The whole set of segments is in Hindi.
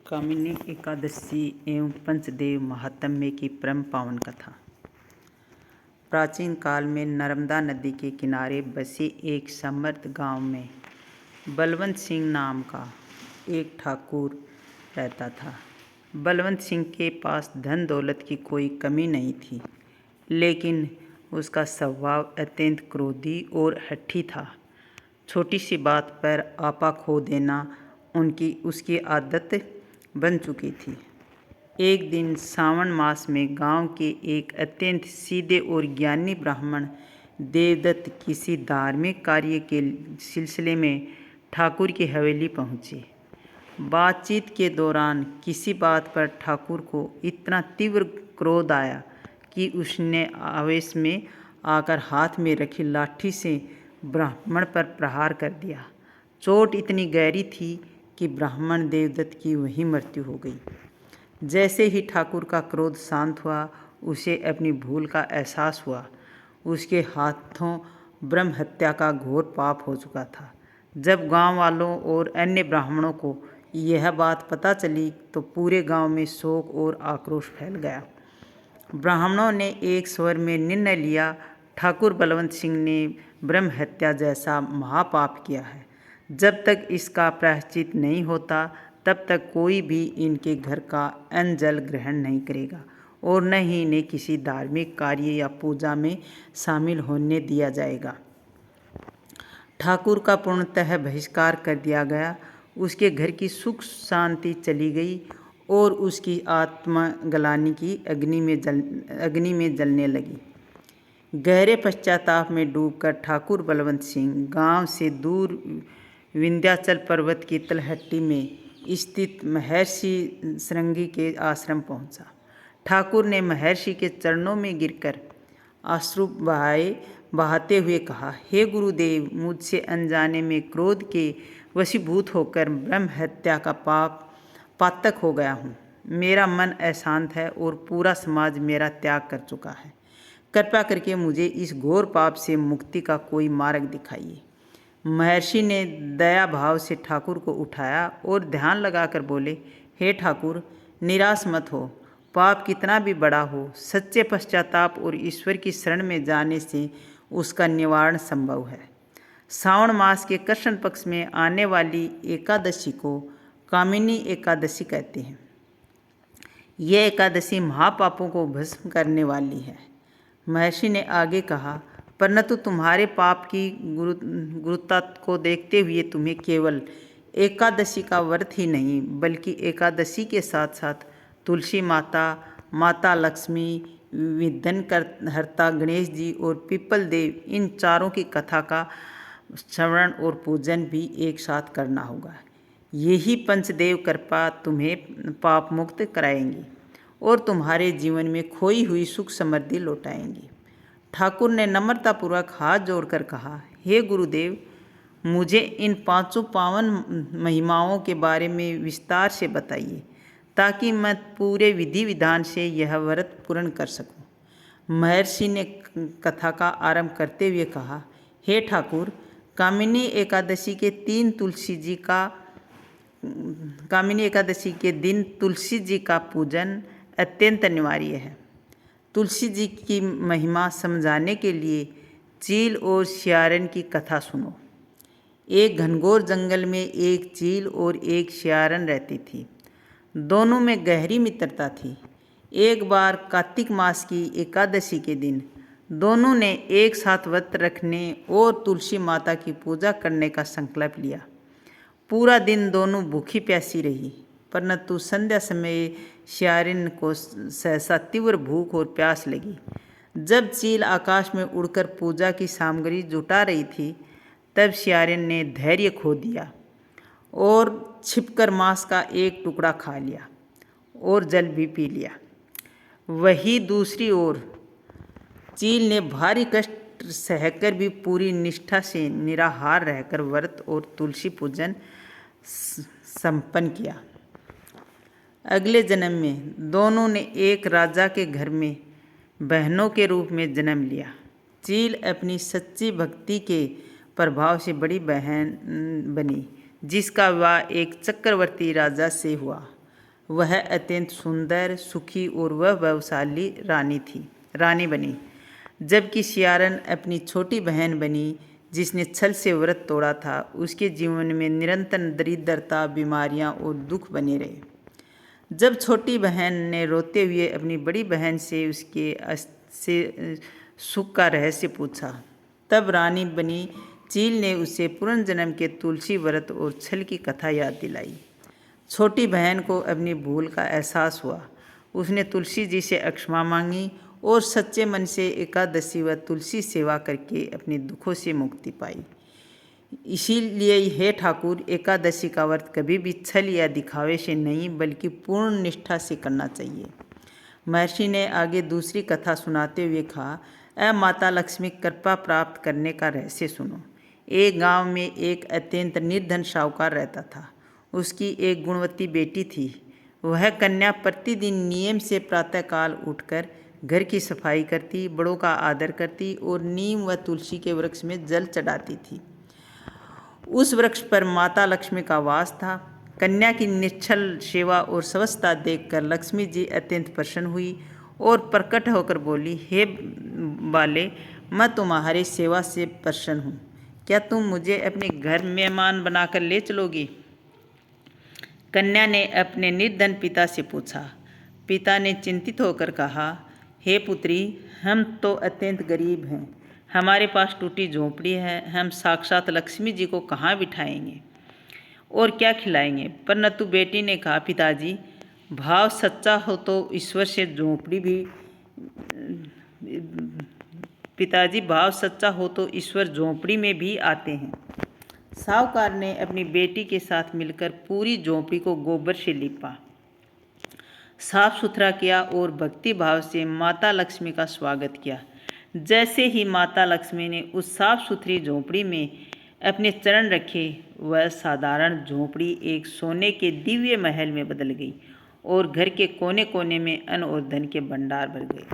कामिनी एकादशी एवं पंचदेव महात्म्य की परम पावन कथा। प्राचीन काल में नर्मदा नदी के किनारे बसे एक समृद्ध गांव में बलवंत सिंह नाम का एक ठाकुर रहता था। बलवंत सिंह के पास धन दौलत की कोई कमी नहीं थी, लेकिन उसका स्वभाव अत्यंत क्रोधी और हठी था। छोटी सी बात पर आपा खो देना उसकी आदत बन चुकी थी। एक दिन सावन मास में गांव के एक अत्यंत सीधे और ज्ञानी ब्राह्मण देवदत्त किसी धार्मिक कार्य के सिलसिले में ठाकुर की हवेली पहुँचे। बातचीत के दौरान किसी बात पर ठाकुर को इतना तीव्र क्रोध आया कि उसने आवेश में आकर हाथ में रखी लाठी से ब्राह्मण पर प्रहार कर दिया। चोट इतनी गहरी थी कि ब्राह्मण देवदत्त की वहीं मृत्यु हो गई। जैसे ही ठाकुर का क्रोध शांत हुआ, उसे अपनी भूल का एहसास हुआ। उसके हाथों ब्रह्म हत्या का घोर पाप हो चुका था। जब गांव वालों और अन्य ब्राह्मणों को यह बात पता चली तो पूरे गांव में शोक और आक्रोश फैल गया। ब्राह्मणों ने एक स्वर में निर्णय लिया, ठाकुर बलवंत सिंह ने ब्रह्म हत्या जैसा महापाप किया है। जब तक इसका प्रायश्चित नहीं होता, तब तक कोई भी इनके घर का अन्न जल ग्रहण नहीं करेगा और न ही इन्हें किसी धार्मिक कार्य या पूजा में शामिल होने दिया जाएगा। ठाकुर का पूर्णतः बहिष्कार कर दिया गया। उसके घर की सुख शांति चली गई और उसकी आत्मा गलानी की अग्नि में जलने लगी। गहरे पश्चाताप में डूबकर ठाकुर बलवंत सिंह गांव से दूर विंध्याचल पर्वत की तलहटी में स्थित महर्षि श्रृंगी के आश्रम पहुंचा। ठाकुर ने महर्षि के चरणों में गिरकर अश्रु बहाते हुए कहा, हे गुरुदेव, मुझसे अनजाने में क्रोध के वशीभूत होकर ब्रह्म हत्या का पातक हो गया हूँ। मेरा मन अशांत है और पूरा समाज मेरा त्याग कर चुका है। कृपया करके मुझे इस घोर पाप से मुक्ति का कोई मार्ग दिखाइए। महर्षि ने दया भाव से ठाकुर को उठाया और ध्यान लगाकर बोले, हे ठाकुर, निराश मत हो। पाप कितना भी बड़ा हो, सच्चे पश्चाताप और ईश्वर की शरण में जाने से उसका निवारण संभव है। श्रावण मास के कृष्ण पक्ष में आने वाली एकादशी को कामिनी एकादशी कहते हैं। यह एकादशी महापापों को भस्म करने वाली है। महर्षि ने आगे कहा, परंतु तुम्हारे पाप की गुरुता को देखते हुए तुम्हें केवल एकादशी का व्रत ही नहीं, बल्कि एकादशी के साथ साथ तुलसी माता, माता लक्ष्मी, विघ्नहर्ता गणेश जी और पीपल देव, इन चारों की कथा का श्रवण और पूजन भी एक साथ करना होगा। यही पंचदेव कृपा तुम्हें पाप मुक्त कराएंगी और तुम्हारे जीवन में खोई हुई सुख समृद्धि लौटाएंगी। ठाकुर ने नम्रतापूर्वक हाथ जोड़कर कहा, हे गुरुदेव, मुझे इन पांचों पावन महिमाओं के बारे में विस्तार से बताइए, ताकि मैं पूरे विधि विधान से यह व्रत पूर्ण कर सकूं। महर्षि ने कथा का आरंभ करते हुए कहा, हे ठाकुर, कामिनी एकादशी के दिन तुलसी जी का पूजन अत्यंत अनिवार्य है। तुलसी जी की महिमा समझाने के लिए चील और सियारन की कथा सुनो। एक घनघोर जंगल में एक चील और एक सियारन रहती थी। दोनों में गहरी मित्रता थी। एक बार कार्तिक मास की एकादशी के दिन दोनों ने एक साथ व्रत रखने और तुलसी माता की पूजा करने का संकल्प लिया। पूरा दिन दोनों भूखी प्यासी रही, परंतु संध्या समय सियारिन को सहसा तीव्र भूख और प्यास लगी। जब चील आकाश में उड़कर पूजा की सामग्री जुटा रही थी, तब सियारिन ने धैर्य खो दिया और छिपकर मांस का एक टुकड़ा खा लिया और जल भी पी लिया। वहीं दूसरी ओर चील ने भारी कष्ट सहकर भी पूरी निष्ठा से निराहार रहकर व्रत और तुलसी पूजन संपन्न किया। अगले जन्म में दोनों ने एक राजा के घर में बहनों के रूप में जन्म लिया। चील अपनी सच्ची भक्ति के प्रभाव से बड़ी बहन बनी, जिसका विवाह एक चक्रवर्ती राजा से हुआ। वह अत्यंत सुंदर, सुखी और वैभवशाली रानी बनी। जबकि सियारन अपनी छोटी बहन बनी, जिसने छल से व्रत तोड़ा था। उसके जीवन में निरंतर दरिद्रता, बीमारियां और दुख बने रहे। जब छोटी बहन ने रोते हुए अपनी बड़ी बहन से उसके सुख का रहस्य पूछा, तब रानी बनी चील ने उसे पुनर्जन्म के तुलसी व्रत और छल की कथा याद दिलाई। छोटी बहन को अपनी भूल का एहसास हुआ। उसने तुलसी जी से क्षमा मांगी और सच्चे मन से एकादशी व तुलसी सेवा करके अपने दुखों से मुक्ति पाई। इसीलिए हे ठाकुर, एकादशी का व्रत कभी भी छल या दिखावे से नहीं बल्कि पूर्ण निष्ठा से करना चाहिए। महर्षि ने आगे दूसरी कथा सुनाते हुए कहा, माता लक्ष्मी कृपा प्राप्त करने का रहस्य सुनो। एक गांव में एक अत्यंत निर्धन साहूकार रहता था। उसकी एक गुणवती बेटी थी। वह कन्या प्रतिदिन नियम से प्रातःकाल उठकर घर की सफाई करती, बड़ों का आदर करती और नीम व तुलसी के वृक्ष में जल चढ़ाती थी। उस वृक्ष पर माता लक्ष्मी का वास था। कन्या की निश्चल सेवा और स्वच्छता देखकर लक्ष्मी जी अत्यंत प्रसन्न हुई और प्रकट होकर बोली, हे बाले, मैं तुम्हारी सेवा से प्रसन्न हूँ। क्या तुम मुझे अपने घर मेहमान बनाकर ले चलोगी? कन्या ने अपने निर्धन पिता से पूछा। पिता ने चिंतित होकर कहा, हे पुत्री, हम तो अत्यंत गरीब हैं। हमारे पास टूटी झोंपड़ी है। हम साक्षात लक्ष्मी जी को कहाँ बिठाएंगे और क्या खिलाएंगे? परंतु बेटी ने कहा, पिताजी, भाव सच्चा हो तो ईश्वर से झोंपड़ी भी झोंपड़ी में भी आते हैं। साहूकार ने अपनी बेटी के साथ मिलकर पूरी झोंपड़ी को गोबर से लिपा, साफ सुथरा किया और भक्ति भाव से माता लक्ष्मी का स्वागत किया। जैसे ही माता लक्ष्मी ने उस साफ सुथरी झोंपड़ी में अपने चरण रखे, वह साधारण झोंपड़ी एक सोने के दिव्य महल में बदल गई और घर के कोने कोने में अन्न और धन के भंडार भर गए।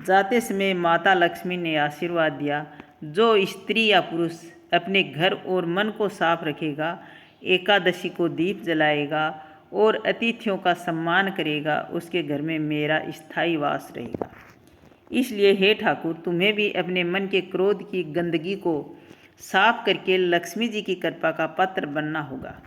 जाते समय माता लक्ष्मी ने आशीर्वाद दिया, जो स्त्री या पुरुष अपने घर और मन को साफ रखेगा, एकादशी को दीप जलाएगा और अतिथियों का सम्मान करेगा, उसके घर में मेरा स्थायी वास रहेगा। इसलिए हे ठाकुर, तुम्हें भी अपने मन के क्रोध की गंदगी को साफ करके लक्ष्मी जी की कृपा का पात्र बनना होगा।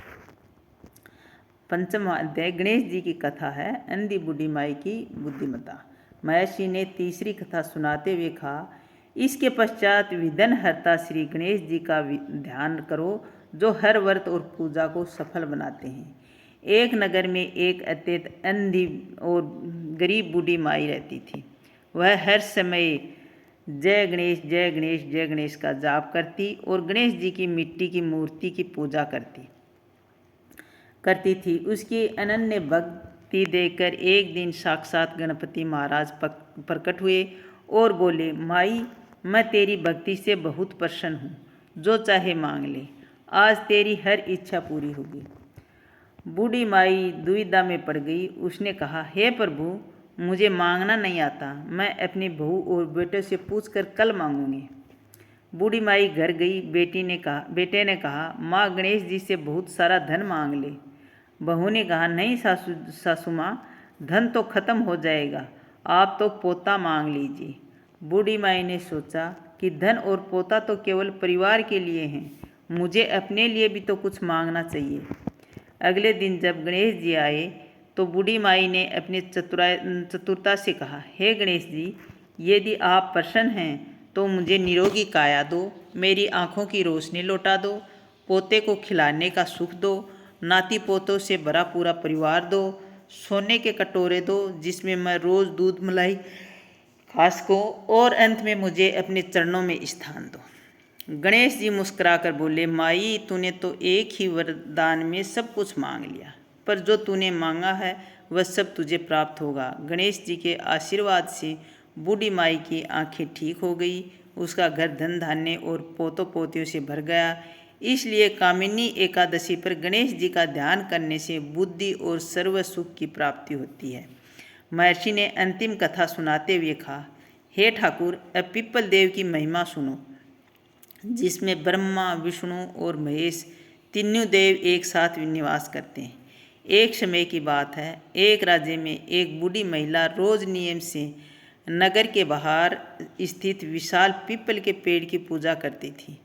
पंचम अध्याय गणेश जी की कथा है, अंधी बूढ़ी माई की बुद्धिमत्ता। महर्षि ने तीसरी कथा सुनाते हुए कहा, इसके पश्चात विघ्नहर्ता श्री गणेश जी का ध्यान करो, जो हर व्रत और पूजा को सफल बनाते हैं। एक नगर में एक अत्यंत अंधी और गरीब बूढ़ी माई रहती थी। वह हर समय जय गणेश जय गणेश जय गणेश का जाप करती और गणेश जी की मिट्टी की मूर्ति की पूजा करती थी। उसकी अनन्य भक्ति देखकर एक दिन साक्षात गणपति महाराज प्रकट हुए और बोले, माई, मैं तेरी भक्ति से बहुत प्रसन्न हूँ। जो चाहे मांग ले, आज तेरी हर इच्छा पूरी होगी। बूढ़ी माई दुविधा में पड़ गई। उसने कहा, हे प्रभु, मुझे मांगना नहीं आता। मैं अपनी बहू और बेटे से पूछकर कल मांगूंगी। बूढ़ी माई घर गई। बेटे ने कहा, माँ गणेश जी से बहुत सारा धन मांग ले। बहू ने कहा, नहीं सासू माँ, धन तो खत्म हो जाएगा, आप तो पोता मांग लीजिए। बूढ़ी माई ने सोचा कि धन और पोता तो केवल परिवार के लिए हैं, मुझे अपने लिए भी तो कुछ मांगना चाहिए। अगले दिन जब गणेश जी आए तो बूढ़ी माई ने अपनी चतुरता से कहा, हे गणेश जी, यदि आप प्रसन्न हैं तो मुझे निरोगी काया दो, मेरी आँखों की रोशनी लौटा दो, पोते को खिलाने का सुख दो, नाती पोतों से भरा पूरा परिवार दो, सोने के कटोरे दो जिसमें मैं रोज़ दूध मलाई खा सकूं, और अंत में मुझे अपने चरणों में स्थान दो। गणेश जी मुस्कुराकर बोले, माई, तूने तो एक ही वरदान में सब कुछ मांग लिया, पर जो तूने मांगा है वह सब तुझे प्राप्त होगा। गणेश जी के आशीर्वाद से बूढ़ी माई की आंखें ठीक हो गई। उसका घर धन धान्य और पोतों पोतियों से भर गया। इसलिए कामिनी एकादशी पर गणेश जी का ध्यान करने से बुद्धि और सर्व सुख की प्राप्ति होती है। महर्षि ने अंतिम कथा सुनाते हुए कहा, हे ठाकुर, अब पिप्पल देव की महिमा सुनो, जिसमें ब्रह्मा, विष्णु और महेश तीनों देव एक साथ निवास करते हैं। एक समय की बात है, एक राज्य में एक बूढ़ी महिला रोज नियम से नगर के बाहर स्थित विशाल पीपल के पेड़ की पूजा करती थी।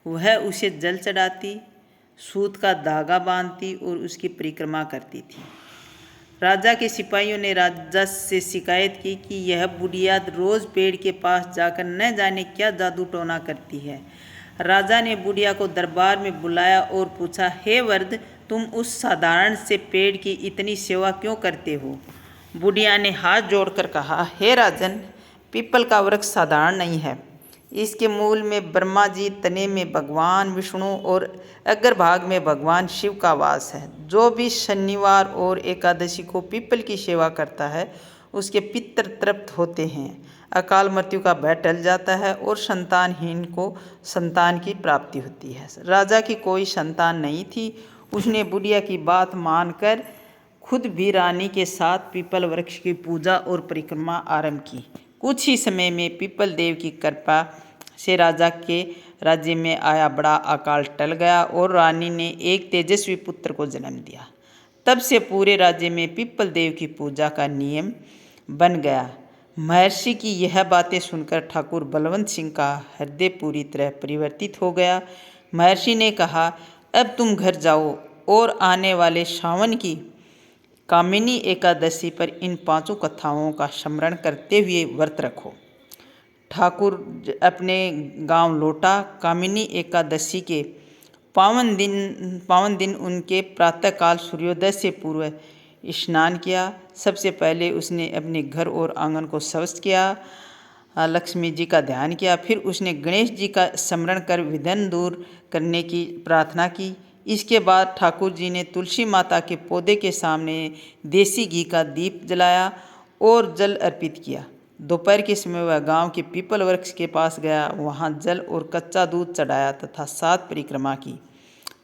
वह उसे जल चढ़ाती, सूत का धागा बांधती और उसकी परिक्रमा करती थी। राजा के सिपाहियों ने राजा से शिकायत की कि यह बुढ़िया रोज पेड़ के पास जाकर न जाने क्या जादू टोना करती है। राजा ने बुढ़िया को दरबार में बुलाया और पूछा, हे वृद्ध, तुम उस साधारण से पेड़ की इतनी सेवा क्यों करते हो? बुढ़िया ने हाथ जोड़कर कहा, हे राजन, पीपल का वृक्ष साधारण नहीं है। इसके मूल में ब्रह्मा जी, तने में भगवान विष्णु और अग्रभाग में भगवान शिव का वास है। जो भी शनिवार और एकादशी को पीपल की सेवा करता है उसके पितर तृप्त होते हैं, अकाल मृत्यु का भय टल जाता है और संतानहीन को संतान की प्राप्ति होती है। राजा की कोई संतान नहीं थी। उसने बुढ़िया की बात मानकर खुद भी रानी के साथ पीपल वृक्ष की पूजा और परिक्रमा आरंभ की। कुछ ही समय में पीपल देव की कृपा से राजा के राज्य में आया बड़ा अकाल टल गया और रानी ने एक तेजस्वी पुत्र को जन्म दिया। तब से पूरे राज्य में पीपल देव की पूजा का नियम बन गया। महर्षि की यह बातें सुनकर ठाकुर बलवंत सिंह का हृदय पूरी तरह परिवर्तित हो गया। महर्षि ने कहा, अब तुम घर जाओ और आने वाले सावन की कामिनी एकादशी पर इन 5 कथाओं का स्मरण करते हुए व्रत रखो। ठाकुर अपने गांव लौटा। कामिनी एकादशी के पावन दिन उनके प्रातःकाल सूर्योदय से पूर्व स्नान किया। सबसे पहले उसने अपने घर और आंगन को स्वच्छ किया, लक्ष्मी जी का ध्यान किया। फिर उसने गणेश जी का स्मरण कर विघ्न दूर करने की प्रार्थना की। इसके बाद ठाकुर जी ने तुलसी माता के पौधे के सामने देसी घी का दीप जलाया और जल अर्पित किया। दोपहर के समय वह गांव के पीपल वृक्ष के पास गया, वहां जल और कच्चा दूध चढ़ाया तथा 7 परिक्रमा की।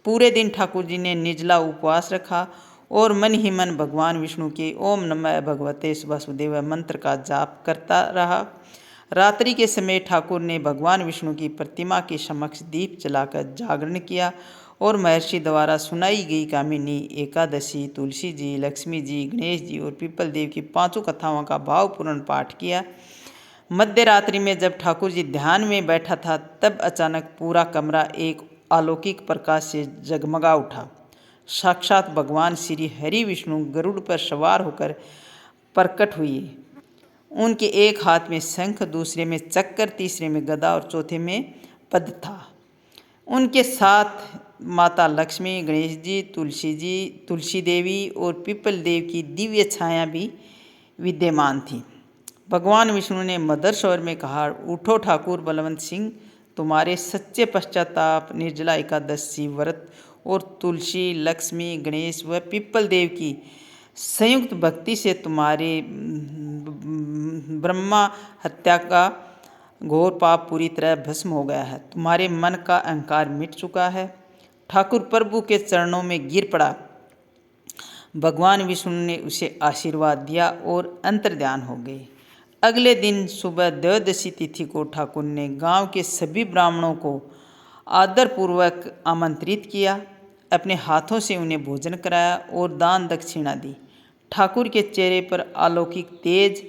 पूरे दिन ठाकुर जी ने निर्जला उपवास रखा और मन ही मन भगवान विष्णु के ओम नमः भगवते वासुदेव मंत्र का जाप करता रहा। रात्रि के समय ठाकुर ने भगवान विष्णु की प्रतिमा के समक्ष दीप जलाकर जागरण किया और महर्षि द्वारा सुनाई गई कामिनी एकादशी, तुलसी जी, लक्ष्मी जी, गणेश जी और पीपल देव की 5 कथाओं का भावपूर्ण पाठ किया। मध्य रात्रि में जब ठाकुर जी ध्यान में बैठा था तब अचानक पूरा कमरा एक अलौकिक प्रकाश से जगमगा उठा। साक्षात भगवान श्री हरि विष्णु गरुड़ पर सवार होकर प्रकट हुए। उनके एक हाथ में शंख, दूसरे में चक्र, तीसरे में गदा और चौथे में पद्म था। उनके साथ माता लक्ष्मी, गणेश जी, तुलसी देवी और पीपल देव की दिव्य छाया भी विद्यमान थी। भगवान विष्णु ने मधुर स्वर में कहा, उठो ठाकुर बलवंत सिंह, तुम्हारे सच्चे पश्चाताप, निर्जला एकादशी व्रत और तुलसी, लक्ष्मी, गणेश व पीपल देव की संयुक्त भक्ति से तुम्हारे ब्रह्मा हत्या का घोर पाप पूरी तरह भस्म हो गया है। तुम्हारे मन का अहंकार मिट चुका है। ठाकुर प्रभु के चरणों में गिर पड़ा। भगवान विष्णु ने उसे आशीर्वाद दिया और अंतर्ध्यान हो गए। अगले दिन सुबह द्वादशी तिथि को ठाकुर ने गांव के सभी ब्राह्मणों को आदरपूर्वक आमंत्रित किया। अपने हाथों से उन्हें भोजन कराया और दान दक्षिणा दी। ठाकुर के चेहरे पर अलौकिक तेज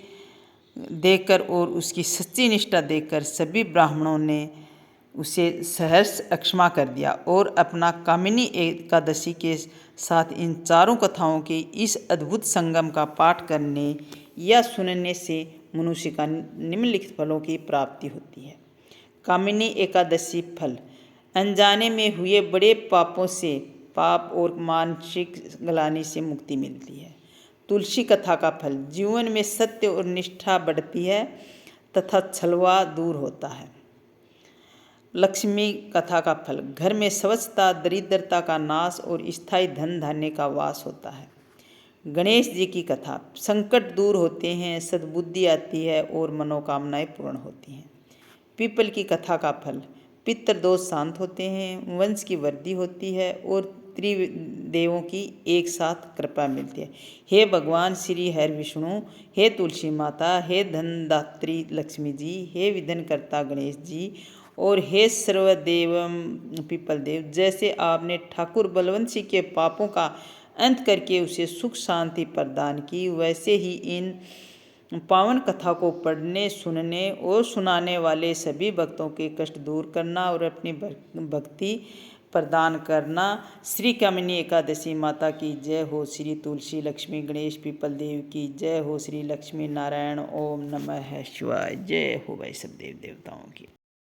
देखकर और उसकी सच्ची निष्ठा देखकर सभी ब्राह्मणों ने उसे सहर्ष क्षमा कर दिया और अपना कामिनी एकादशी के साथ इन 4 कथाओं के इस अद्भुत संगम का पाठ करने या सुनने से मनुष्य का निम्नलिखित फलों की प्राप्ति होती है। कामिनी एकादशी फल। अनजाने में हुए बड़े पापों से, पाप और मानसिक ग्लानि से मुक्ति मिलती है। तुलसी कथा का फल। जीवन में सत्य और निष्ठा बढ़ती है तथा छलवा दूर होता है। लक्ष्मी कथा का फल। घर में स्वच्छता, दरिद्रता का नाश और स्थायी धन धान्य का वास होता है। गणेश जी की कथा। संकट दूर होते हैं, सद्बुद्धि आती है और मनोकामनाएं पूर्ण होती हैं। पीपल की कथा का फल। पितृदोष शांत होते हैं, वंश की वृद्धि होती है और त्रिदेवों की एक साथ कृपा मिलती है। हे भगवान श्री हरि विष्णु, हे तुलसी माता, हे धनदात्री लक्ष्मी जी, हे विघ्नकर्ता गणेश जी और हे सर्वदेव पीपल देव, जैसे आपने ठाकुर बलवंत सिंह के पापों का अंत करके उसे सुख शांति प्रदान की। वैसे ही इन पावन कथा को पढ़ने, सुनने और सुनाने वाले सभी भक्तों के कष्ट दूर करना और अपनी भक्ति प्रदान करना। श्री कामिनी एकादशी माता की जय हो। श्री तुलसी लक्ष्मी गणेश पीपल देव की जय हो। श्री लक्ष्मी नारायण ओम नमः शिवाय। जय हो भाई सब देव देवताओं की।